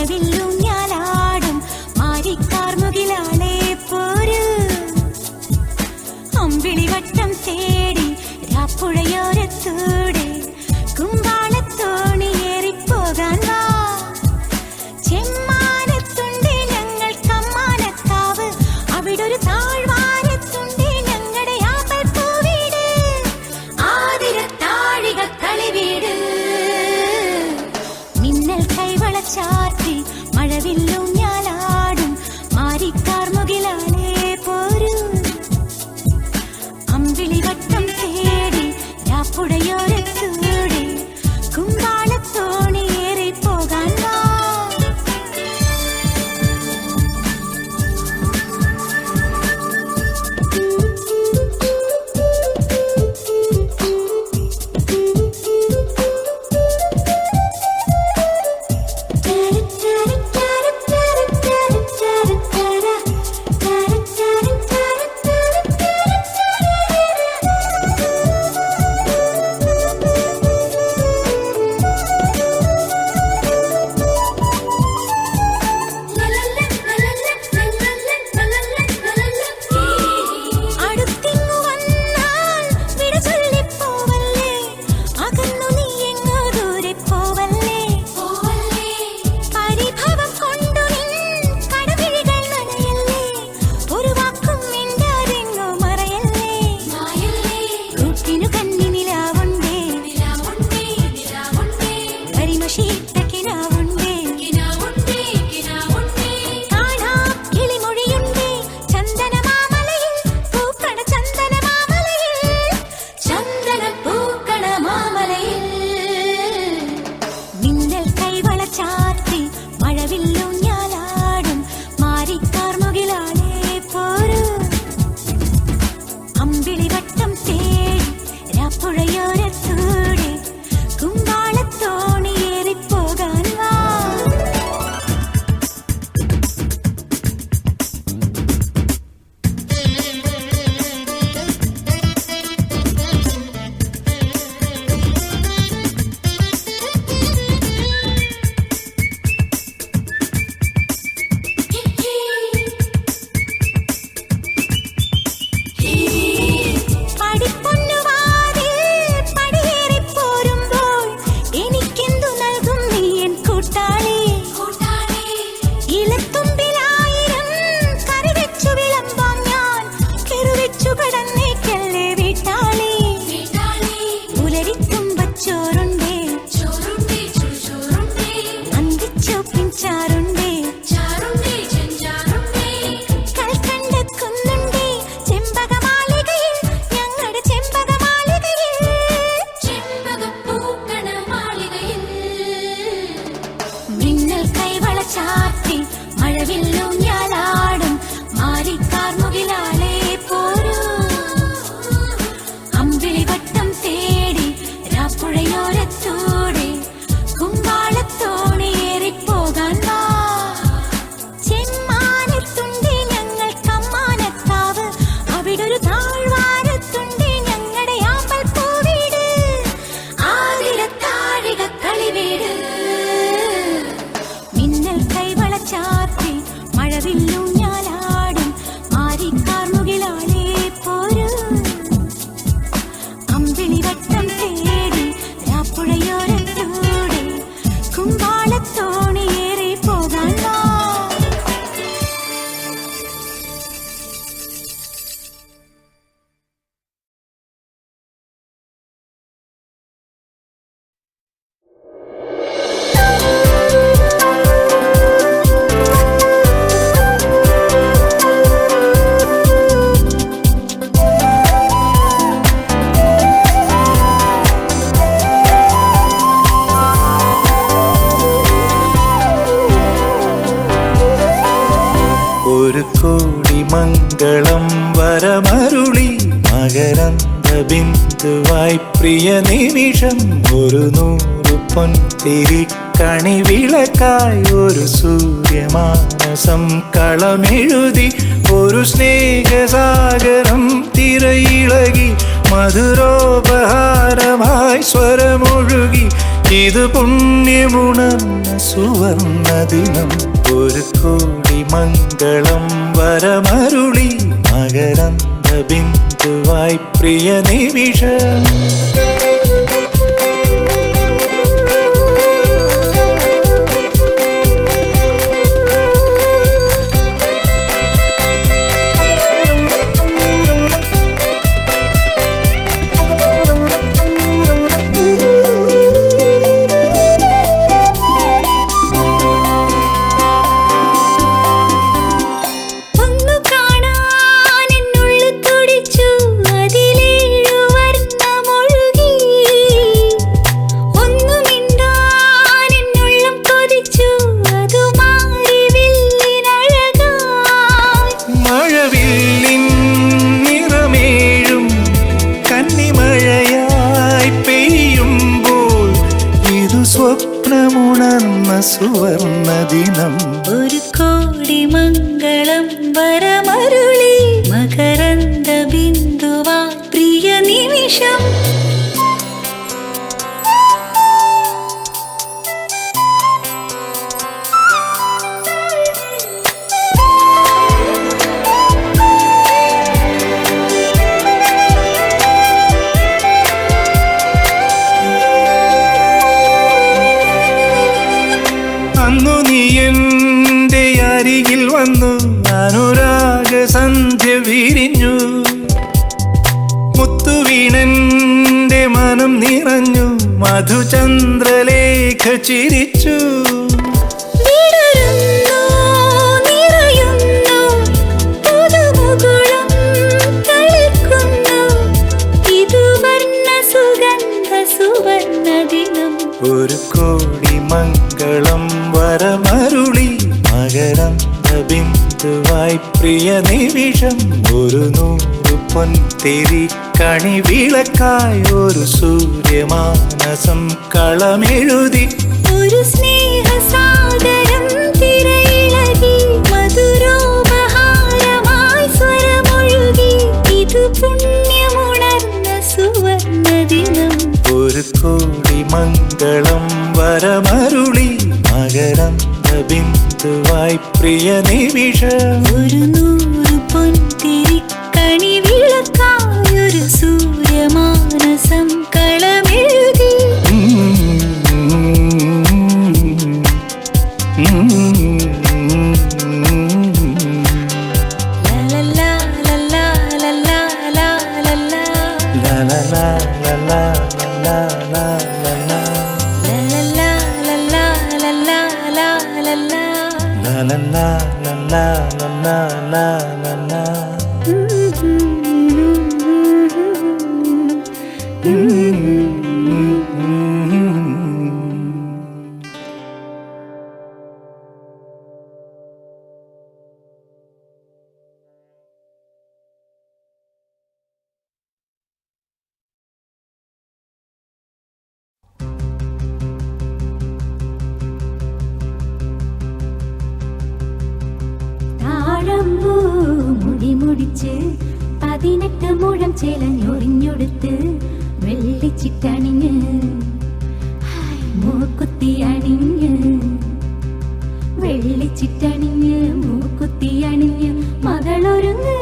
മഴവില്ലൂഞ്ഞാലാടും മാരിക്കാർമുകിലാളെ പോര്. അമ്പിളിവട്ടം തേടി രാപ്പുഴയോരത്തൂടെ കുമ്പാളത്തോണിയേറിപ്പോകാൻ വാ. ചെമ്മാനത്തുണ്ട് ഞങ്ങൾ കമ്മാനക്കാവ്, അവിടൊരു താഴ്വാരത്തുണ്ട് ഞങ്ങളുടെ ആമ്പൽപ്പൂവീട്. ആതിരത്താഴിക കളിവീട് മിന്നൽ കൈവളച്ചാർത്തി മഴവില്ലൂഞ്ഞാലാടും മാരിക്കാർമുകിലാളെ പോരു. അമ്പിളിവട്ടം തേടി രാപ്പുഴയോരത്തൂടെ കുമ്പാളത്തോണിയേറിപ്പോകാൻ വാ. ഒരു കോടി മംഗളം വരമരുളി മകരന്ദ ബിന്ദുവായി പ്രിയ നിമിഷം ഒരു 100 പൊൻതിരിക്കണി വിളക്കായി ഒരു സൂര്യമാനസം കളമെഴുതി ഒരു സ്നേഹസാഗരം തിരയിളകി മധുരോപഹാരമായി സ്വരമൊഴുകി ഇത് പുണ്യമുണർന്ന സുവർണ ദിനം ഒരു കോടി മംഗളം വരമരുളി മകരന്ദ ബിന്ദുവായി പ്രിയ നിമിഷം സ്വപ്നമുണർന്ന സുവർണ ദിനം ഒരു കോടി മംഗളം വരമരുളി മകരന്ദ ബിന്ദുവാ പ്രിയ നിമിഷം അന്നു നീ എൻ്റെ അരികിൽ വന്നു അനുരാഗ സന്ധ്യ വിരിഞ്ഞു മുത്തുവീണന്റെ മനം നിറഞ്ഞു മധുചന്ദ്രലേഖ ചിരിച്ചു ഒരു കോടി മംഗളം വരമരുളി മകരന്ദ ബിന്ദുവായി പ്രിയ നിമിഷം ഒരു 100 പൊൻതിരി കണി വിളക്കായി ഒരു സൂര്യമാനസം കളമെഴുതി ഒരു സ്നേഹസാഗരം തിരയിളകി മധുരോപഹാരമായി സ്വരമൊഴുകി ഇത് പുണ്യമുണർന്ന സുവർണ ദിനം ഒരു കോടി മംഗളം വരമരുളി മകരന്ദ ബിന്ദുവായി പ്രിയ നിമിഷം ഒരു 100 പൊൻതിരി കണി വിളക്കായി ഒരു സൂര്യമാനസം കളമെഴുതി മുടിമുടിച്ച് 18 മുഴം ചേലഞ്ഞൊറിഞ്ഞൊടുത്ത് വെള്ളിച്ചിട്ടണിഞ്ഞ് മൂക്കുത്തി അണിഞ്ഞ് വെള്ളിച്ചിട്ടണിഞ്ഞ് മൂക്കുത്തി അണിഞ്ഞ് മകളൊരുങ്ങ്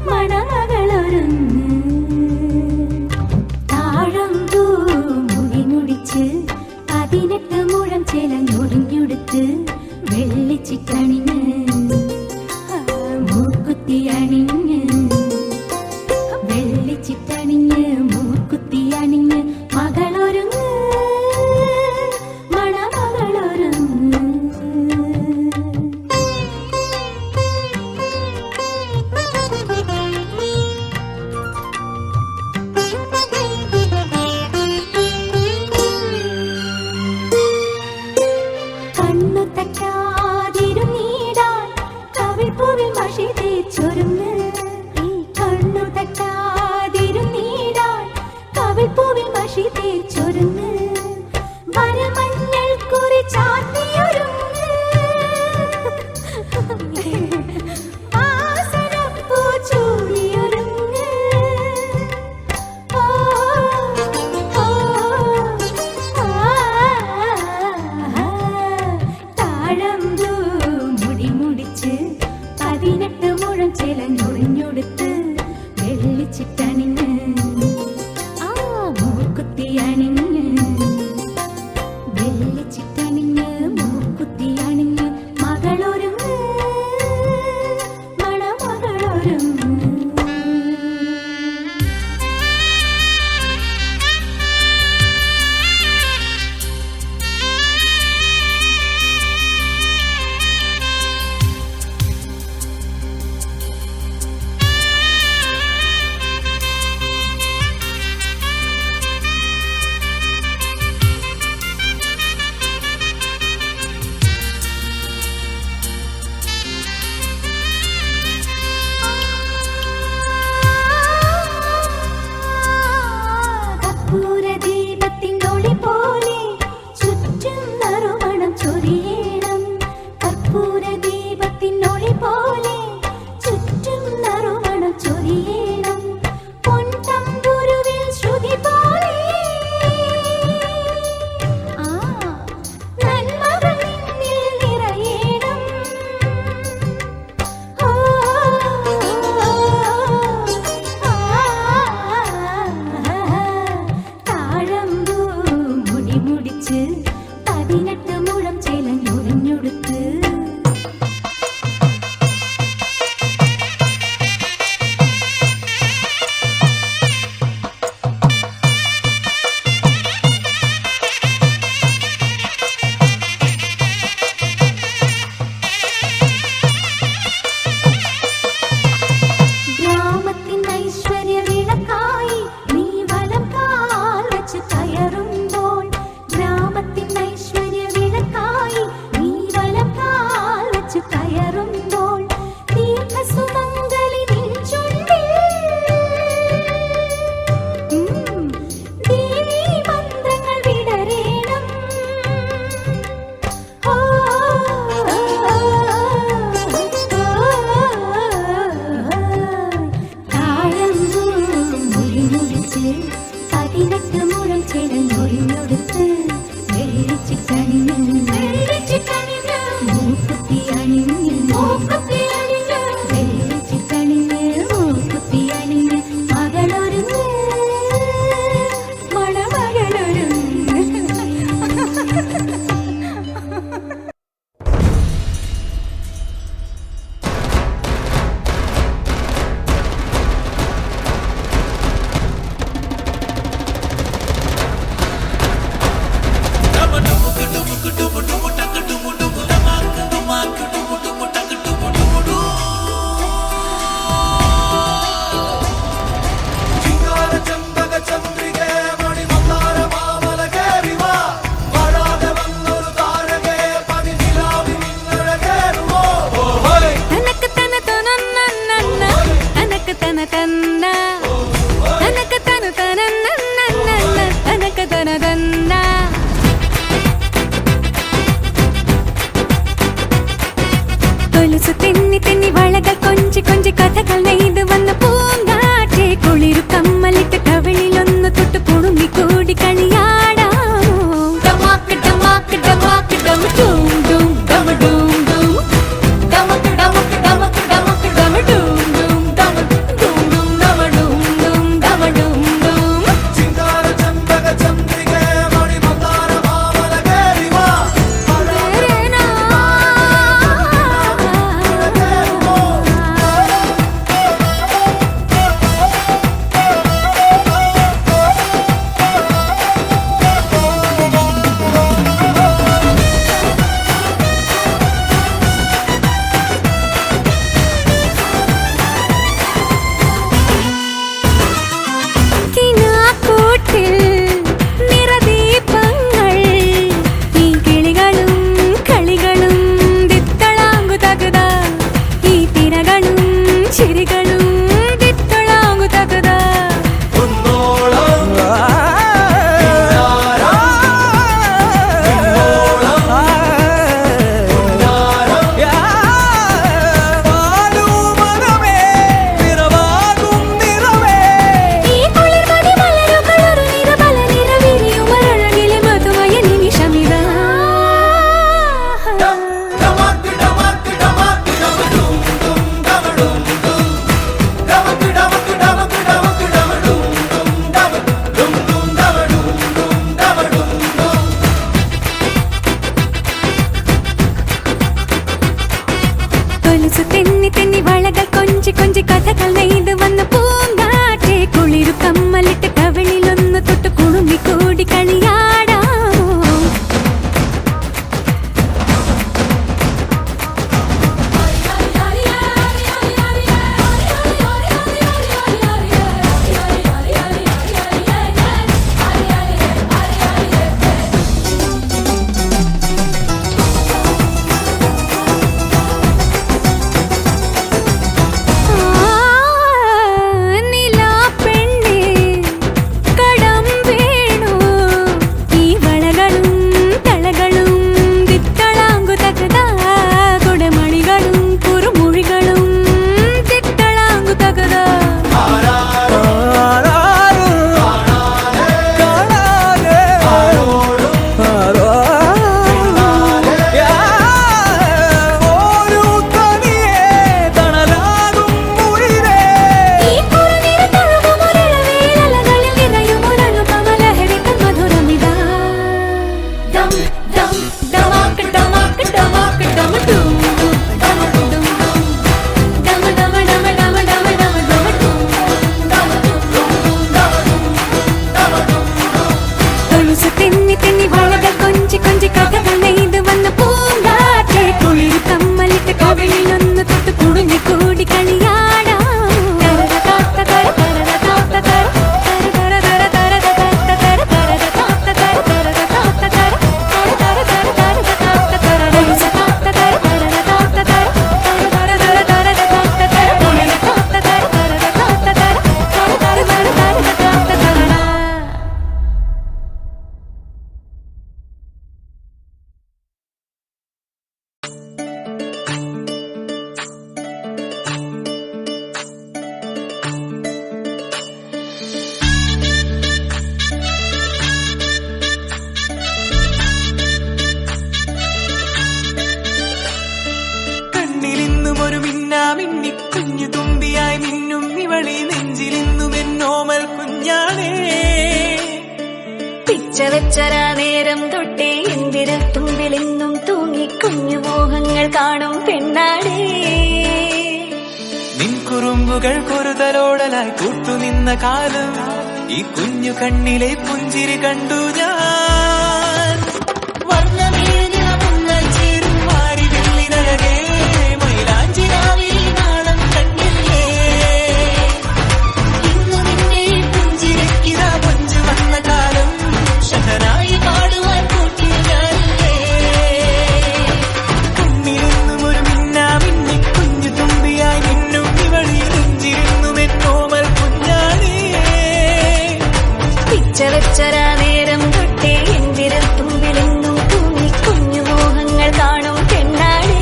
മണമകളൊരുങ്ങ് താഴമ്പൂ മുടിമുടിച്ച് 18 മുഴം ചേലഞ്ഞൊറിഞ്ഞൊടുത്ത് വെള്ളിച്ചിട്ടണിഞ്ഞ് മൂക്കുത്തി അണിഞ്ഞ് വെള്ളിച്ചിട്ടണിഞ്ഞ് മൂക്കുത്തി അണിഞ്ഞ് മകളൊരുങ്ങ് മണമകളൊരുങ്ങ് കണ്ണു തട്ടാതിരുന്നീടാ 18 മുഴം ചേലഞ്ഞൊറിഞ്ഞൊടുത്ത് ഗ്രാമത്തിൻ ഐശ്വര്യ വിളക്കായി നീ വലം കാൽ വച്ച് കയറുമ്പോൾ ഗ്രാമത്തിൻ Aishwarya വിളക്കായി dum dum damak damak damak dum dum dum dum dum dum dum dum dum dum തെന്നി തെന്നി വളകൾ കൊഞ്ചി കൊഞ്ചി കഥകൾ നെയ്ത് വന്ന പൂങ്കാറ്റെ കുളിര് കമ്മലിട്ട് കവിളിലൊന്ന് തൊട്ട് കുടുങ്ങി കൂടി കളിയാടാം കുഞ്ഞു തുമ്പിയായി മിന്നും ഇവളി നെഞ്ചിലിന്നും എന്നോമൽ കുഞ്ഞാണേ പിച്ച വെച്ചരാ നേരം തൊട്ടേ എന്തിരൽ തുമ്പിലെന്നും തൂങ്ങി കുഞ്ഞു മോഹങ്ങൾ കാണും പെണ്ണാടേ നിൻ കുറുമ്പുകൾ കുറുതലോടലായി കൂട്ടുനിന്ന കാലം ഈ കുഞ്ഞു കണ്ണിലെ പുഞ്ചിരി കണ്ടു ഞാൻ വർണ്ണമേഞ്ഞ മുന്നൽ ചേരും മാറി വെള്ളിനഴകേ മൈലാഞ്ചിരാവിൽ നാളം കണ്ടില്ലേ ഇന്നു നിന്നെ പുഞ്ചിരിക്കിതാ പൊഞ്ചു വന്ന കാലം ഷഹനായി പാടുവാൻ കൂട്ടിയാലേ കണ്ണിലെന്നും ഒരു മിന്നാമിന്നി കുഞ്ഞു തുമ്പിയായി മിന്നും ഇവളി നെഞ്ചിരുന്നും എന്നോമൽ കുഞ്ഞാണേ പിച്ച വെച്ചരാ നേരം തൊട്ടേ എന്തിരൽ തുമ്പിലെന്നും തൂങ്ങി കുഞ്ഞു മോഹങ്ങൾ കാണും പെണ്ണാടേ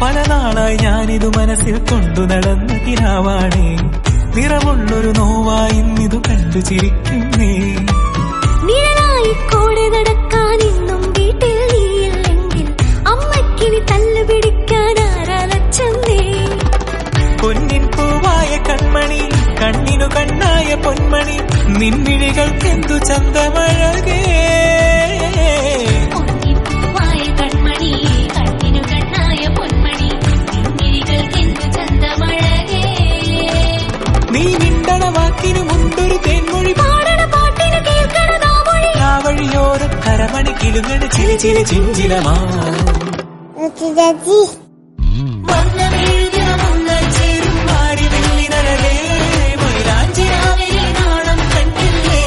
പല നാളായി ഞാനിതു മനസ്സിൽ കൊണ്ടു നടന്ന കിനാവാണേ നിറമുള്ളൊരു നോവായി ഇന്നിതു കണ്ടു ചിരിക്കുന്നേ നിഴലായി കൂടെ നടക്കാൻ ഇന്നും വീട്ടിൽ നീയില്ലെങ്കിൽ അമ്മയ്ക്കിനി തല്ലു പിടിക്കാൻ ആരാലച്ചെന്നേ പൊന്നിൻ പൂവായ കൺമണി കണ്ണിനു കണ്ണായ പൊന്മണി നിൻമിഴികൾക്കെന്തു ചന്തമഴകേ പൊന്നിപ്പൂവായ കൺമണി കണ്ണിനു കണ്ണായ പൊന്മണി നിൻമിഴികൾക്കെന്തു ചന്തമഴകേ നീ മിണ്ടണ വാക്കിനു മുണ്ടൊരു തേൻമൊഴി പാടണ പാട്ടിനു കേൾക്കണ നാമൊഴി ആ വഴിയോര കരമണി കിലുങ്ങണ ചിരി ചിരി ചിഞ്ചിലമാ വർണ്ണമേഞ്ഞ മുന്നൽ ചേരും മാറി വെള്ളിനഴകേ മൈലാഞ്ചിരാവിൽ നാളം കണ്ടില്ലേ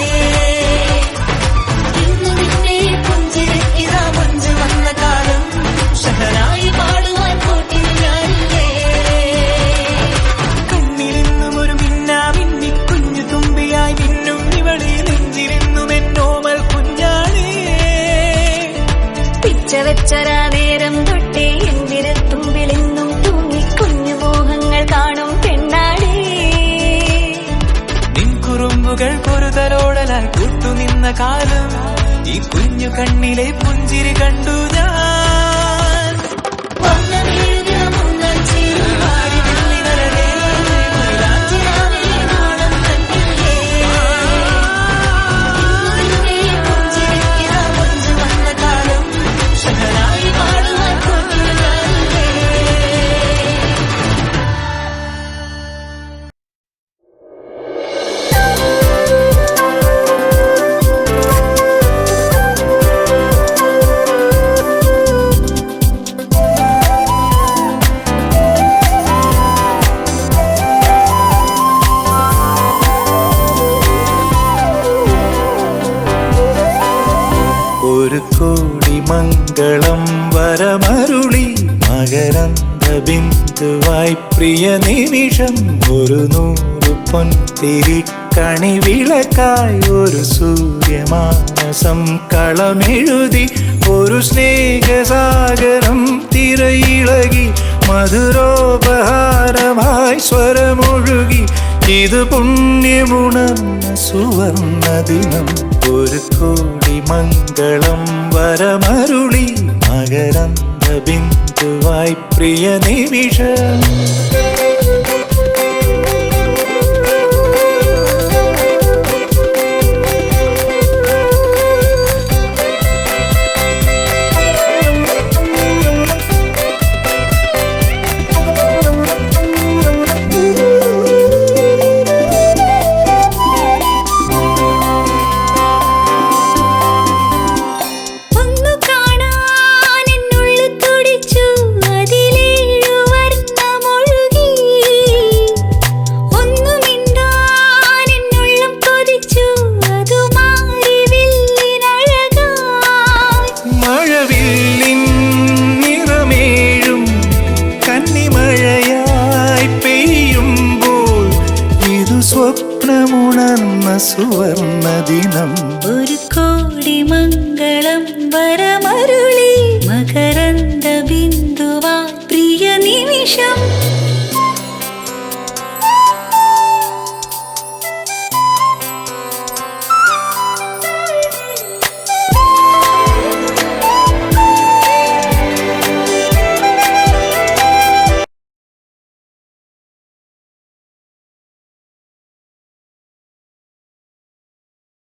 ഇന്നു നിന്നെ പുഞ്ചിരിക്കിതാ പൊഞ്ചു വന്ന കാലം ഷഹനായി പാടുവാൻ കൂട്ടിയാലേ കണ്ണിലിന്നും ഒരു മിന്നാമിന്നി കുഞ്ഞു തുമ്പിയായി മിന്നും ഇവളി നെഞ്ചിലിന്നും എന്നോമൽ കുഞ്ഞാണേ പിച്ച വെച്ചരാ നേരം തൊട്ടേ എന്തിരൽ തുമ്പിലെന്നും തൂങ്ങി കുഞ്ഞു മോഹങ്ങൾ കാണും പെണ്ണാടേ നിൻ കുറുമ്പുകൾ കുറുതലോടലായി കൂട്ടുനിന്ന കാലം ഈ കുഞ്ഞു കണ്ണിലെ പുഞ്ചിരി കണ്ടു ഞാൻ വർണ്ണമേഞ്ഞ മുന്നൽ ചേരും മാറി വെള്ളിനഴകേ മൈലാഞ്ചിരാവിൽ നാളം കണ്ടില്ലേ ഇന്നു നിന്നെ പുഞ്ചിരിക്കിതാ പൊഞ്ചു വന്ന കാലം ഷഹനായി പാടുവാൻ കൂട്ടിയാലേ ബിന്ദുവായി പ്രിയ നിമിഷം ഒരു 100 പൊൻതിരിക്കണി വിളക്കായി ഒരു സൂര്യമാനസം കളമെഴുതി ഒരു സ്നേഹസാഗരം തിരയിളകി മധുരോപഹാരമായി സ്വരമൊഴുകി ഇത് പുണ്യമുണർന്ന സുവർണ ദിനം ഒരു കോടി മംഗളം വരമരുളി മകരന്ദ ബിന്ദുവായി പ്രിയ നിമിഷം സ്വപ്നമുണർന്ന സുവർണ ദിനം ഒരു കോടി മംഗളം വരമരുളി